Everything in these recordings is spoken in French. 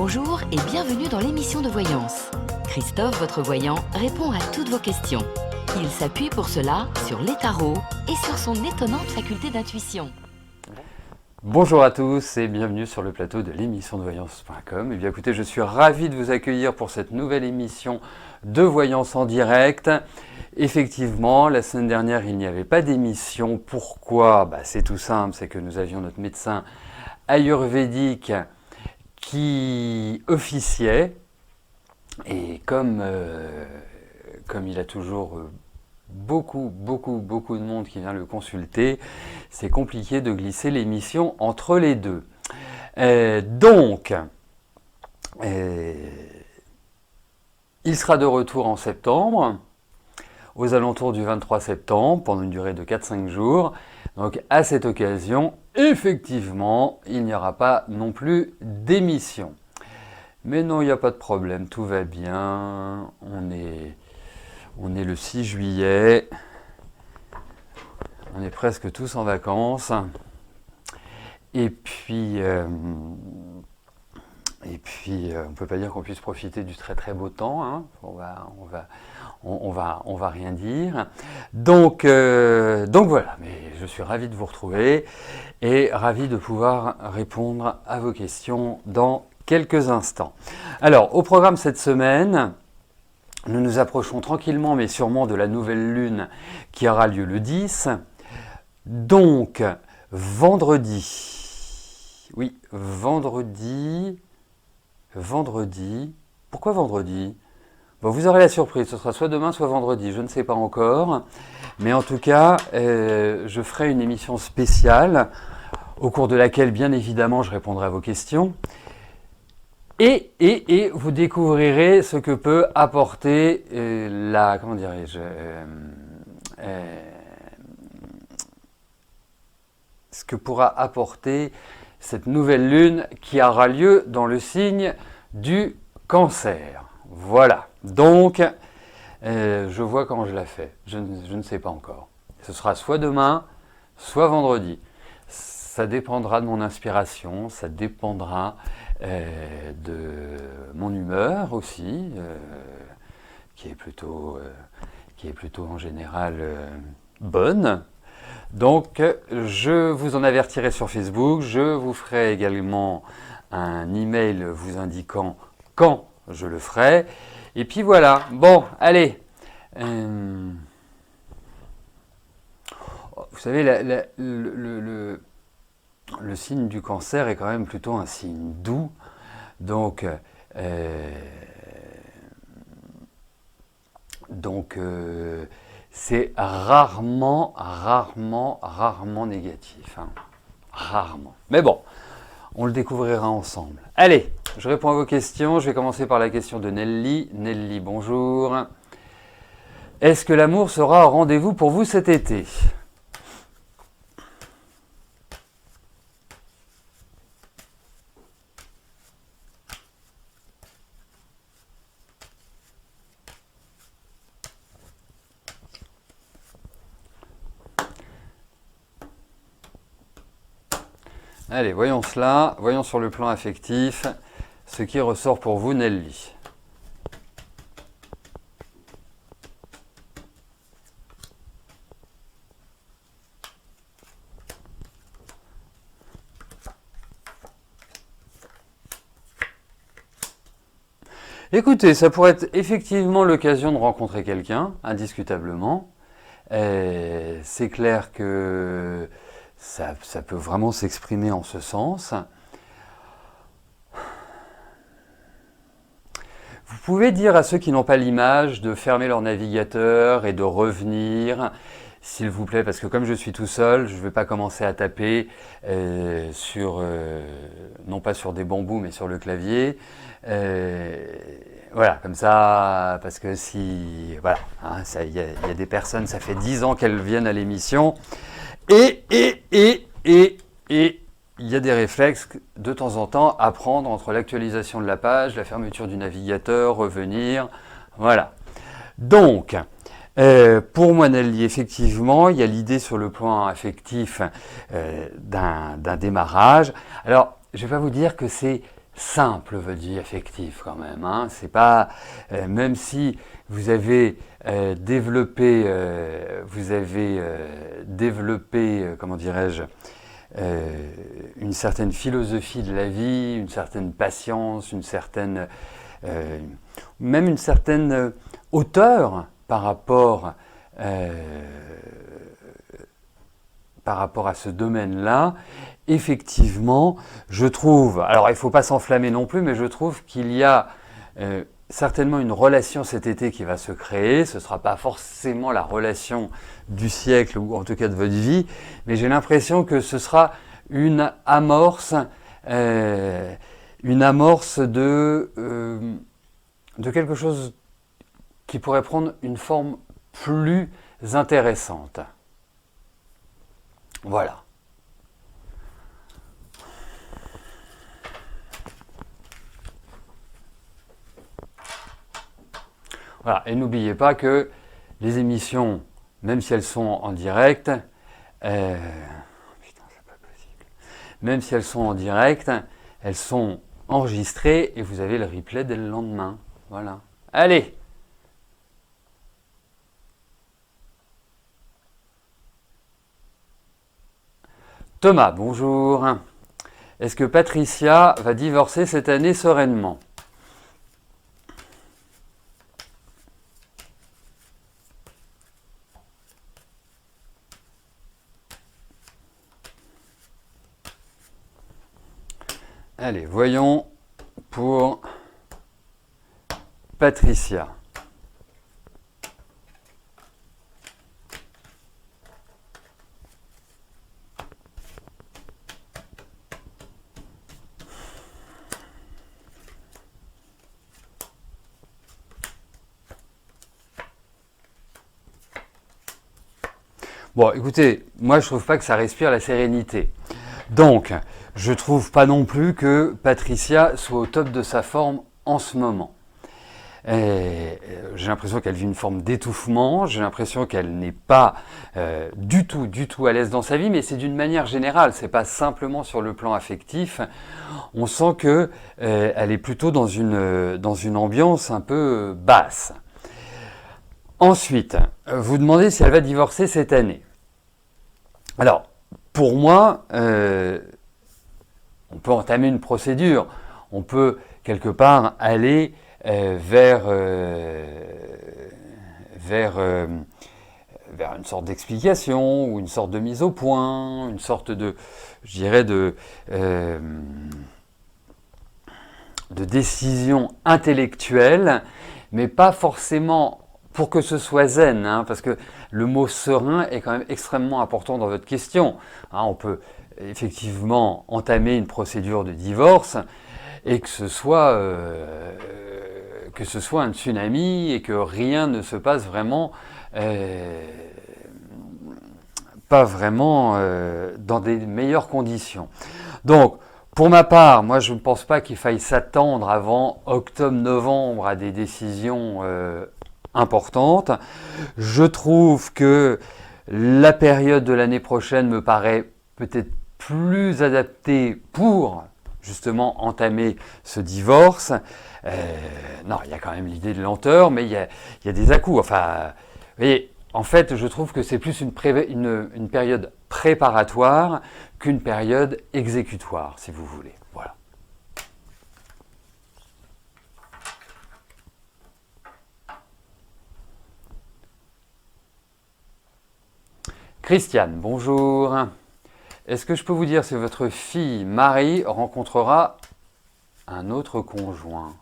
Bonjour et bienvenue dans l'émission de voyance. Christophe, votre voyant, répond à toutes vos questions. Il s'appuie pour cela sur les tarots et sur son étonnante faculté d'intuition. Bonjour à tous et bienvenue sur le plateau de l'émission de voyance.com. Eh bien écoutez, je suis ravi de vous accueillir pour cette nouvelle émission de voyance en direct. Effectivement, la semaine dernière, il n'y avait pas d'émission. Pourquoi ? C'est tout simple, c'est que nous avions notre médecin ayurvédique qui officiait. Et comme il a toujours beaucoup de monde qui vient le consulter, c'est compliqué de glisser l'émission entre les deux. Il sera de retour en septembre, aux alentours du 23 septembre, pendant une durée de 4-5 jours. Donc à cette occasion, effectivement, il n'y aura pas non plus d'émission. Mais non, il n'y a pas de problème, tout va bien. On est le 6 juillet. On est presque tous en vacances. Et puis on ne peut pas dire qu'on puisse profiter du très très beau temps. Hein. On va rien dire. Donc voilà, mais je suis ravi de vous retrouver et ravi de pouvoir répondre à vos questions dans quelques instants. Alors, au programme cette semaine, nous nous approchons tranquillement mais sûrement de la nouvelle lune qui aura lieu le 10. Donc, vendredi. Oui, vendredi. Pourquoi vendredi ? Vous aurez la surprise, ce sera soit demain, soit vendredi, je ne sais pas encore. Mais en tout cas, je ferai une émission spéciale au cours de laquelle, bien évidemment, je répondrai à vos questions. Et vous découvrirez ce que peut apporter ce que pourra apporter cette nouvelle lune qui aura lieu dans le signe du Cancer. Voilà. Donc, je vois comment je la fais. Je ne sais pas encore. Ce sera soit demain, soit vendredi. Ça dépendra de mon inspiration, ça dépendra de mon humeur aussi, qui est plutôt en général bonne. Donc, je vous en avertirai sur Facebook. Je vous ferai également un email vous indiquant quand je le ferai. Et puis voilà. Bon, allez. Vous savez, le signe du Cancer est quand même plutôt un signe doux. Donc c'est rarement négatif. Hein. Rarement. Mais bon, on le découvrira ensemble. Allez, je réponds à vos questions. Je vais commencer par la question de Nelly. Nelly, bonjour. Est-ce que l'amour sera au rendez-vous pour vous cet été ? Allez, voyons cela. Voyons sur le plan affectif ce qui ressort pour vous, Nelly. Écoutez, ça pourrait être effectivement l'occasion de rencontrer quelqu'un, indiscutablement. C'est clair que ça peut vraiment s'exprimer en ce sens. Vous pouvez dire à ceux qui n'ont pas l'image de fermer leur navigateur et de revenir, s'il vous plaît, parce que comme je suis tout seul, je ne vais pas commencer à taper non pas sur des bambous, mais sur le clavier. Voilà, comme ça, parce que il y a des personnes, ça fait 10 ans qu'elles viennent à l'émission, et il y a des réflexes de temps en temps à prendre entre l'actualisation de la page, la fermeture du navigateur, revenir, voilà. Donc, pour moi, Nelly, effectivement, il y a l'idée sur le plan affectif d'un démarrage. Alors, je ne vais pas vous dire que c'est simple votre vie affective quand même. Hein. C'est pas, même si vous avez développé, comment dirais-je, une certaine philosophie de la vie, une certaine patience, même une certaine hauteur par rapport à ce domaine-là, effectivement, je trouve, alors il ne faut pas s'enflammer non plus, mais je trouve qu'il y a certainement une relation cet été qui va se créer. Ce ne sera pas forcément la relation du siècle, ou en tout cas de votre vie, mais j'ai l'impression que ce sera une amorce de quelque chose qui pourrait prendre une forme plus intéressante. Voilà. Voilà. Et n'oubliez pas que les émissions, même si elles sont en direct, même si elles sont en direct, elles sont enregistrées et vous avez le replay dès le lendemain. Voilà. Allez! Thomas, bonjour. Est-ce que Patricia va divorcer cette année sereinement? Allez, voyons pour Patricia. Bon, écoutez, moi je trouve pas que ça respire la sérénité. Donc, je trouve pas non plus que Patricia soit au top de sa forme en ce moment. J'ai l'impression qu'elle vit une forme d'étouffement, j'ai l'impression qu'elle n'est pas du tout à l'aise dans sa vie, mais c'est d'une manière générale, c'est pas simplement sur le plan affectif. On sent que elle est plutôt dans une ambiance un peu basse. Ensuite, vous demandez si elle va divorcer cette année. Alors, pour moi, on peut entamer une procédure. On peut, quelque part, aller vers une sorte d'explication ou une sorte de mise au point, une sorte de, je dirais, de décision intellectuelle, mais pas forcément pour que ce soit zen, hein, parce que le mot serein est quand même extrêmement important dans votre question. Hein, on peut effectivement entamer une procédure de divorce et que ce soit un tsunami et que rien ne se passe vraiment, pas vraiment dans des meilleures conditions. Donc, pour ma part, moi je ne pense pas qu'il faille s'attendre avant octobre-novembre à des décisions importante. Je trouve que la période de l'année prochaine me paraît peut-être plus adaptée pour justement entamer ce divorce. Non, il y a quand même l'idée de lenteur, mais il y a des à-coups. Enfin, vous voyez, en fait, je trouve que c'est plus une période préparatoire qu'une période exécutoire, si vous voulez. Voilà. Christiane, bonjour. Est-ce que je peux vous dire si votre fille Marie rencontrera un autre conjoint?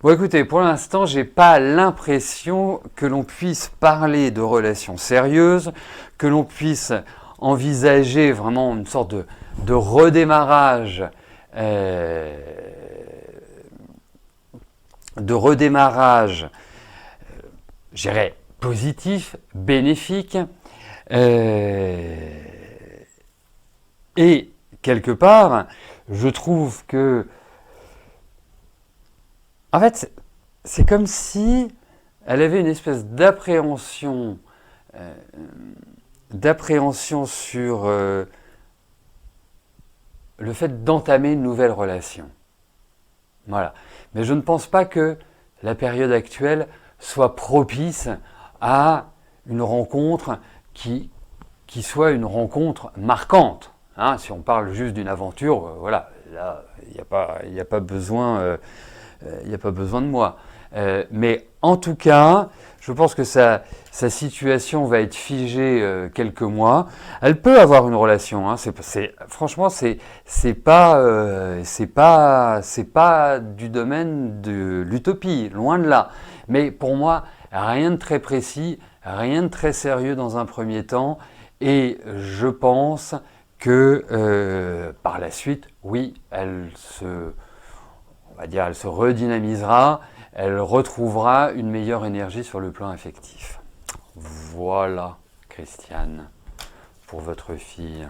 Bon, écoutez, pour l'instant, j'ai pas l'impression que l'on puisse parler de relations sérieuses, que l'on puisse envisager vraiment une sorte de redémarrage, euh, je dirais, positif, bénéfique, et quelque part, je trouve que, en fait, c'est comme si elle avait une espèce d'appréhension sur le fait d'entamer une nouvelle relation. Voilà. Mais je ne pense pas que la période actuelle soit propice à une rencontre qui soit une rencontre marquante. Hein, si on parle juste d'une aventure, voilà, là, il n'y a pas besoin de moi. Mais en tout cas, je pense que sa situation va être figée quelques mois. Elle peut avoir une relation. Hein, franchement, c'est pas du domaine de l'utopie, loin de là. Mais pour moi, rien de très précis, rien de très sérieux dans un premier temps. Et je pense que par la suite, oui, elle se redynamisera, elle retrouvera une meilleure énergie sur le plan affectif. Voilà, Christiane, pour votre fille.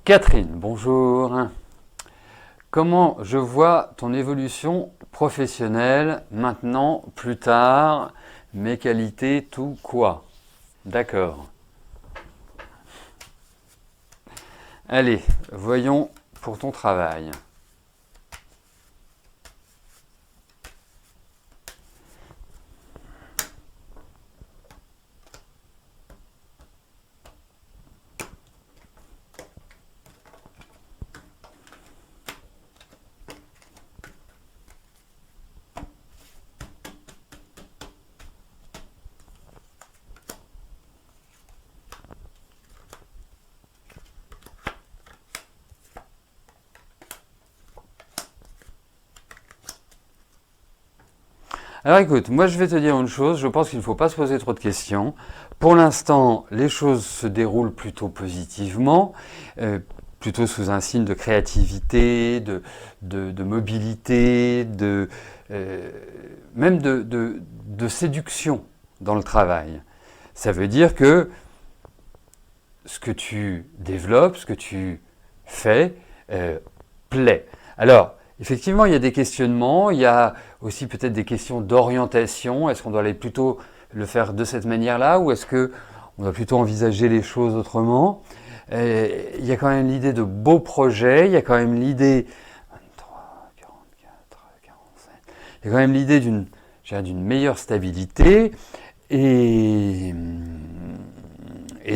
Catherine, bonjour. Comment je vois ton évolution professionnelle maintenant, plus tard, mes qualités, tout quoi? D'accord. Allez, voyons pour ton travail. Alors écoute, moi je vais te dire une chose, je pense qu'il ne faut pas se poser trop de questions. Pour l'instant, les choses se déroulent plutôt positivement, plutôt sous un signe de créativité, de mobilité, même de séduction dans le travail. Ça veut dire que ce que tu développes, ce que tu fais, plaît. Alors, effectivement, il y a des questionnements, il y a aussi peut-être des questions d'orientation. Est-ce qu'on doit aller plutôt le faire de cette manière-là ou est-ce qu'on doit plutôt envisager les choses autrement? Il y a quand même l'idée de beaux projets, il y a quand même l'idée 23, 44, 47. Il y a quand même l'idée d'une meilleure stabilité et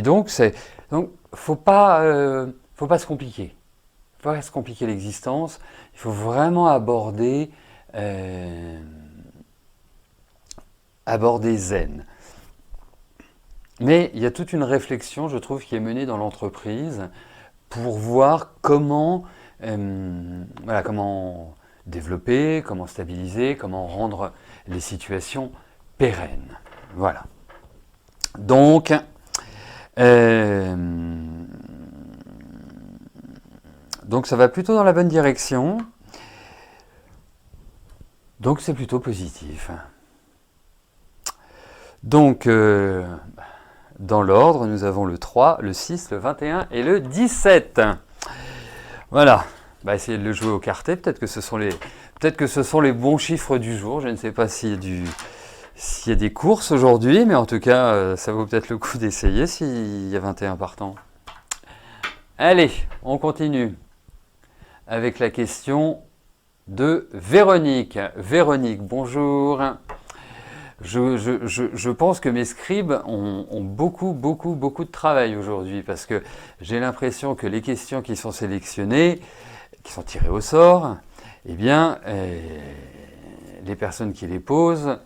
donc faut pas se compliquer. Il ne faut pas se compliquer l'existence. Il faut vraiment aborder zen. Mais il y a toute une réflexion, je trouve, qui est menée dans l'entreprise pour voir comment développer, comment stabiliser, comment rendre les situations pérennes. Voilà. Donc, ça va plutôt dans la bonne direction. Donc c'est plutôt positif. Donc dans l'ordre, nous avons le 3, le 6, le 21 et le 17. Voilà. Bah, essayez de le jouer au cartet. Peut-être que ce sont les bons chiffres du jour. Je ne sais pas s'il y a des courses aujourd'hui, mais en tout cas, ça vaut peut-être le coup d'essayer s'il y a 21 partants. Allez, on continue avec la question de Véronique. Véronique, bonjour. Je pense que mes scribes ont beaucoup de travail aujourd'hui parce que j'ai l'impression que les questions qui sont sélectionnées, qui sont tirées au sort, eh bien, les personnes qui les posent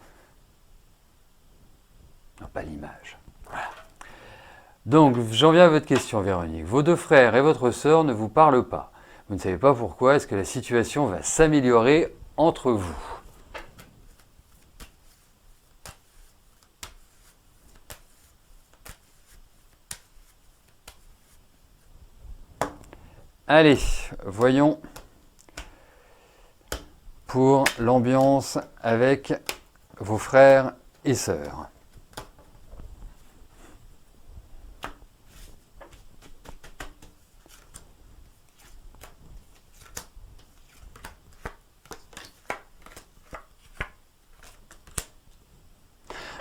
n'ont pas l'image. Voilà. Donc, j'en viens à votre question, Véronique. Vos deux frères et votre sœur ne vous parlent pas. Vous ne savez pas pourquoi. Est-ce que la situation va s'améliorer entre vous? Allez, voyons pour l'ambiance avec vos frères et sœurs.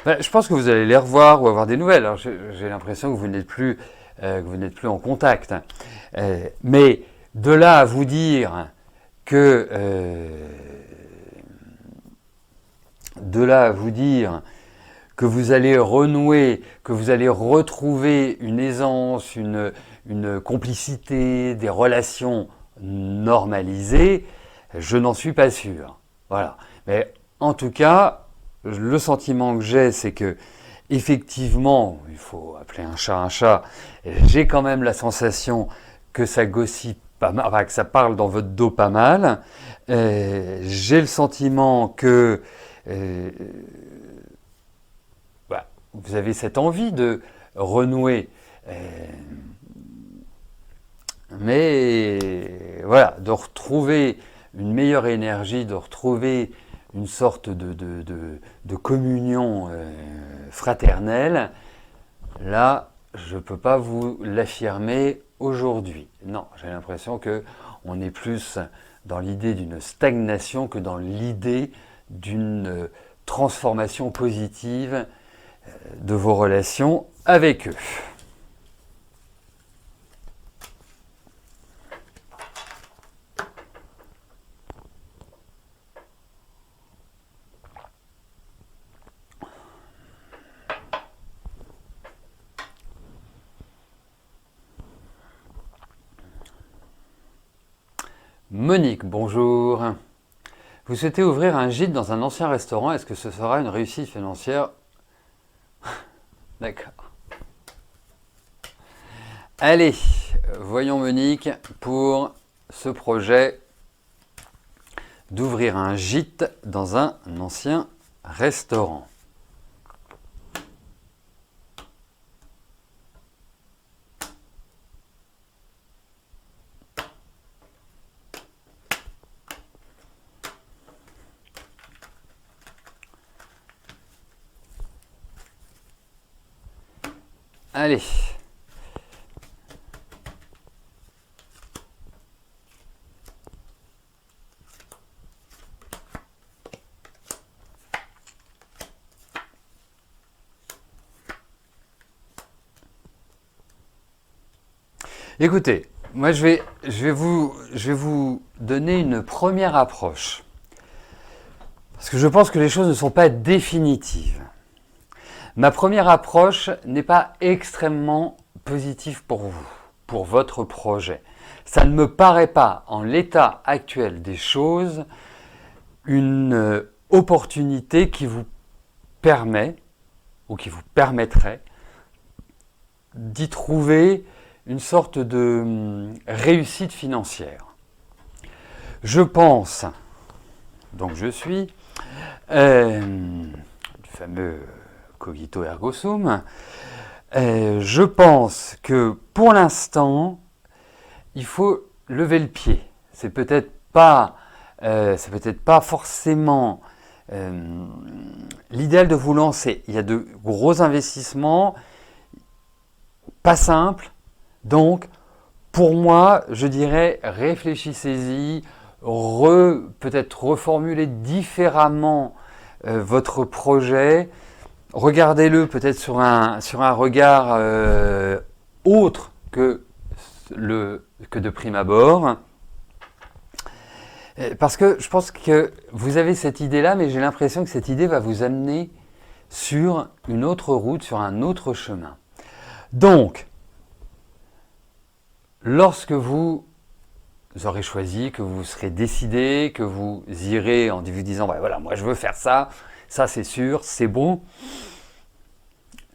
Ben, je pense que vous allez les revoir ou avoir des nouvelles. Alors, j'ai l'impression que vous n'êtes plus en contact. Mais de là à vous dire que vous allez renouer, que vous allez retrouver une aisance, une complicité, des relations normalisées, je n'en suis pas sûr. Voilà. Mais en tout cas, le sentiment que j'ai, c'est que effectivement, il faut appeler un chat, j'ai quand même la sensation que ça gossip pas mal, enfin, que ça parle dans votre dos pas mal. J'ai le sentiment que vous avez cette envie de renouer. Mais voilà, de retrouver une meilleure énergie, de retrouver une sorte de communion fraternelle, là, je ne peux pas vous l'affirmer aujourd'hui. Non, j'ai l'impression qu'on est plus dans l'idée d'une stagnation que dans l'idée d'une transformation positive de vos relations avec eux. Monique, bonjour. Vous souhaitez ouvrir un gîte dans un ancien restaurant, est-ce que ce sera une réussite financière? D'accord. Allez, voyons Monique pour ce projet d'ouvrir un gîte dans un ancien restaurant. Allez. Écoutez, moi je vais vous donner une première approche. Parce que je pense que les choses ne sont pas définitives. Ma première approche n'est pas extrêmement positive pour vous, pour votre projet. Ça ne me paraît pas, en l'état actuel des choses, une opportunité qui vous permet, ou qui vous permettrait, d'y trouver une sorte de réussite financière. Je pense, donc je suis, du fameux cogito ergo sum, je pense que pour l'instant, il faut lever le pied. C'est peut-être pas forcément l'idéal de vous lancer. Il y a de gros investissements, pas simples. Donc, pour moi, je dirais, réfléchissez-y, peut-être reformulez différemment votre projet. Regardez-le peut-être sur un regard autre que de prime abord. Parce que je pense que vous avez cette idée-là, mais j'ai l'impression que cette idée va vous amener sur une autre route, sur un autre chemin. Donc, lorsque vous aurez choisi, que vous serez décidé, que vous irez en vous disant, voilà, moi je veux faire ça, ça c'est sûr, c'est bon.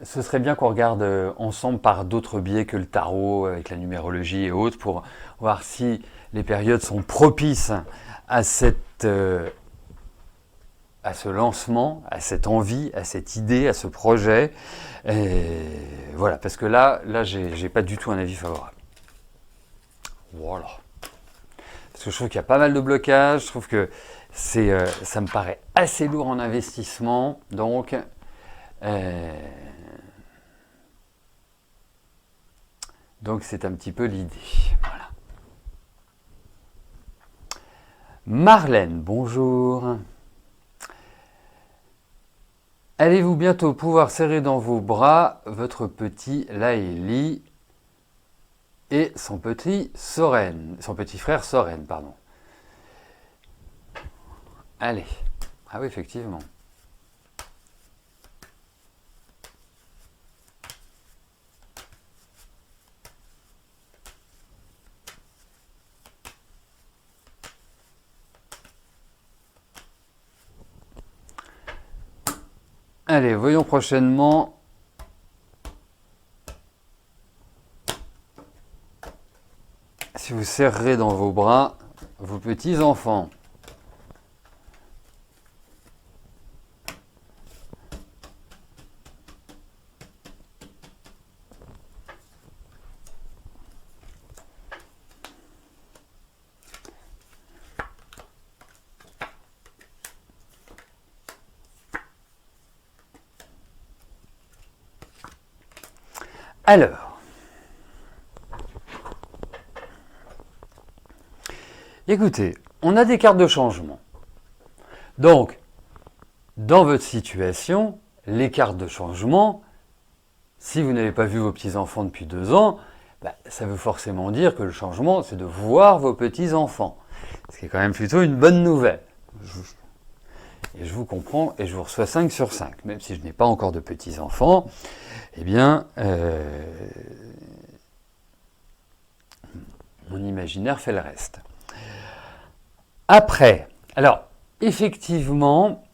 ce serait bien qu'on regarde ensemble par d'autres biais que le tarot, avec la numérologie et autres, pour voir si les périodes sont propices à à ce lancement, à cette envie, à cette idée, à ce projet. Et voilà, parce que là j'ai pas du tout un avis favorable. Voilà. Parce que je trouve qu'il y a pas mal de blocages, je trouve que ça me paraît assez lourd en investissement, donc c'est un petit peu l'idée. Voilà. Marlène, bonjour. Allez-vous bientôt pouvoir serrer dans vos bras votre petit Laëli et son petit frère Soren, pardon. Allez. Ah oui, effectivement. Allez, voyons prochainement. Si vous serrerez dans vos bras vos petits-enfants. Alors, écoutez, on a des cartes de changement. Donc, dans votre situation, les cartes de changement, si vous n'avez pas vu vos petits-enfants depuis 2 ans, ça veut forcément dire que le changement, c'est de voir vos petits-enfants. Ce qui est quand même plutôt une bonne nouvelle. Et je vous comprends et je vous reçois 5 sur 5. Même si je n'ai pas encore de petits-enfants, eh bien, mon imaginaire fait le reste. Après, alors, effectivement,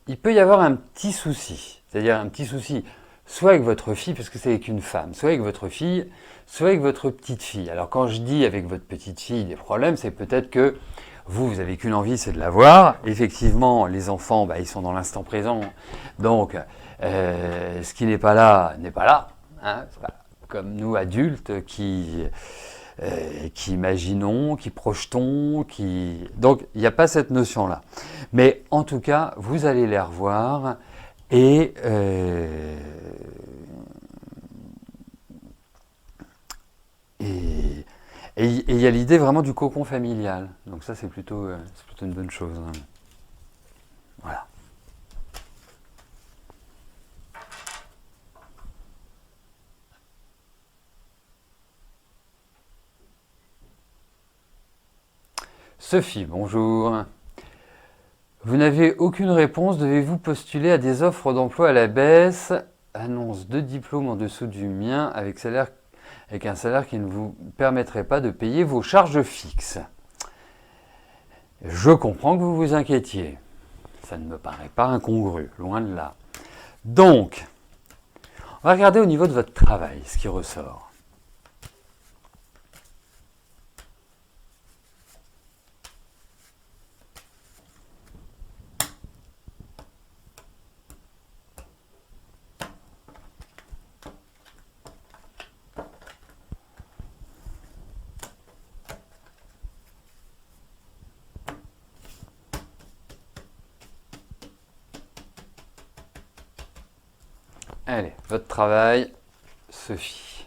il peut y avoir un petit souci. C'est-à-dire un petit souci, soit avec votre fille, parce que c'est avec une femme, soit avec votre fille, soit avec votre petite fille. Alors quand je dis avec votre petite fille des problèmes, c'est peut-être que vous avez qu'une envie, c'est de la voir. Effectivement, les enfants, ils sont dans l'instant présent. Donc, ce qui n'est pas là, n'est pas là. Hein, c'est pas comme nous, adultes, qui imaginons, qui projetons, Donc, il n'y a pas cette notion-là. Mais en tout cas, vous allez les revoir et il y a l'idée vraiment du cocon familial. Donc ça, c'est plutôt une bonne chose. Hein. Voilà. Sophie, bonjour. Vous n'avez aucune réponse, devez-vous postuler à des offres d'emploi à la baisse? Annonce 2 diplômes en dessous du mien avec un salaire qui ne vous permettrait pas de payer vos charges fixes. Je comprends que vous vous inquiétiez. Ça ne me paraît pas incongru, loin de là. Donc, on va regarder au niveau de votre travail ce qui ressort. Allez, votre travail, Sophie.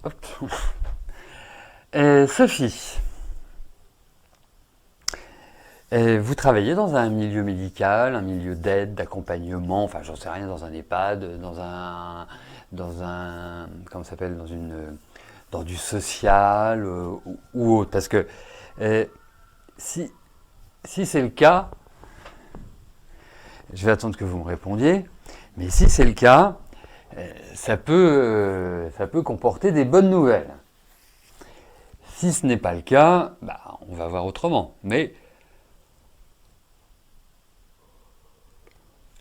Hop. Sophie. Vous travaillez dans un milieu médical, un milieu d'aide, d'accompagnement, enfin j'en sais rien, dans un EHPAD, comment ça s'appelle, dans du social ou autre. Parce que si c'est le cas, je vais attendre que vous me répondiez. Mais si c'est le cas, ça peut comporter des bonnes nouvelles. Si ce n'est pas le cas, on va voir autrement. Mais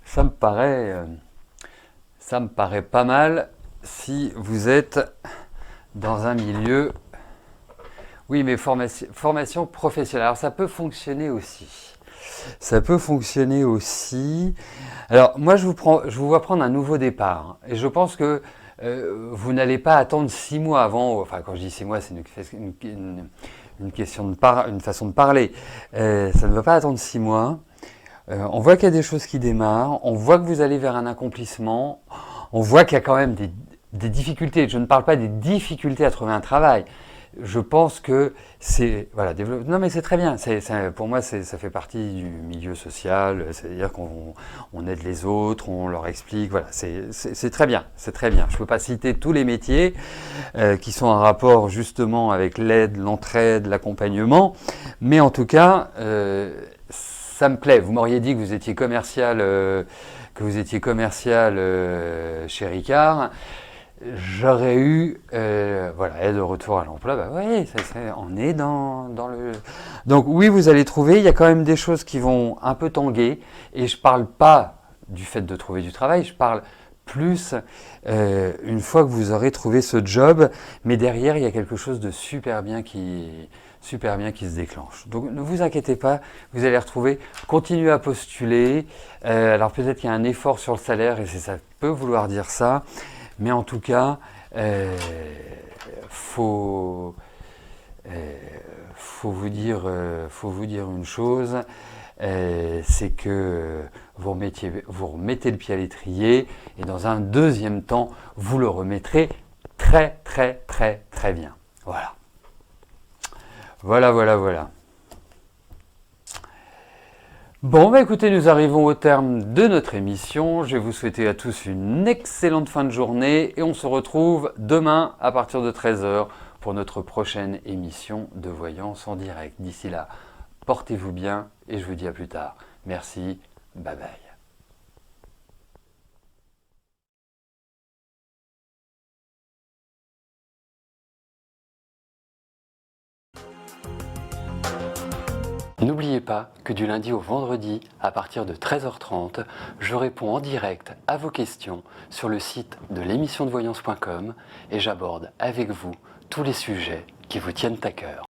ça me paraît pas mal si vous êtes dans un milieu... Oui, mais formation professionnelle. Alors ça peut fonctionner aussi. Ça peut fonctionner aussi. Alors moi, je vous vois prendre un nouveau départ. Et je pense que vous n'allez pas attendre 6 mois avant. Enfin, quand je dis 6 mois, c'est une question une façon de parler. Ça ne va pas attendre 6 mois. On voit qu'il y a des choses qui démarrent. On voit que vous allez vers un accomplissement. On voit qu'il y a quand même des difficultés. Je ne parle pas des difficultés à trouver un travail. Je pense que c'est... Voilà, non mais c'est très bien. Pour moi, ça fait partie du milieu social. C'est-à-dire qu'on aide les autres, on leur explique. Voilà, c'est très bien. C'est très bien. Je ne peux pas citer tous les métiers qui sont en rapport justement avec l'aide, l'entraide, l'accompagnement. Mais en tout cas, ça me plaît. Vous m'auriez dit que vous étiez commercial, chez Ricard. J'aurais eu, aide au retour à l'emploi. Oui, on est dans le... Donc oui, vous allez trouver, il y a quand même des choses qui vont un peu tanguer. Et je ne parle pas du fait de trouver du travail, je parle plus une fois que vous aurez trouvé ce job. Mais derrière, il y a quelque chose de super bien qui se déclenche. Donc ne vous inquiétez pas, vous allez retrouver, continuez à postuler. Alors peut-être qu'il y a un effort sur le salaire et ça peut vouloir dire ça. Mais en tout cas, faut vous dire une chose, c'est que vous remettez le pied à l'étrier et dans un deuxième temps, vous le remettrez très très très très bien. Voilà. Voilà. Bon, écoutez, nous arrivons au terme de notre émission. Je vais vous souhaiter à tous une excellente fin de journée et on se retrouve demain à partir de 13h pour notre prochaine émission de Voyance en direct. D'ici là, portez-vous bien et je vous dis à plus tard. Merci, bye bye. N'oubliez pas que du lundi au vendredi, à partir de 13h30, je réponds en direct à vos questions sur le site de l'émissiondevoyance.com et j'aborde avec vous tous les sujets qui vous tiennent à cœur.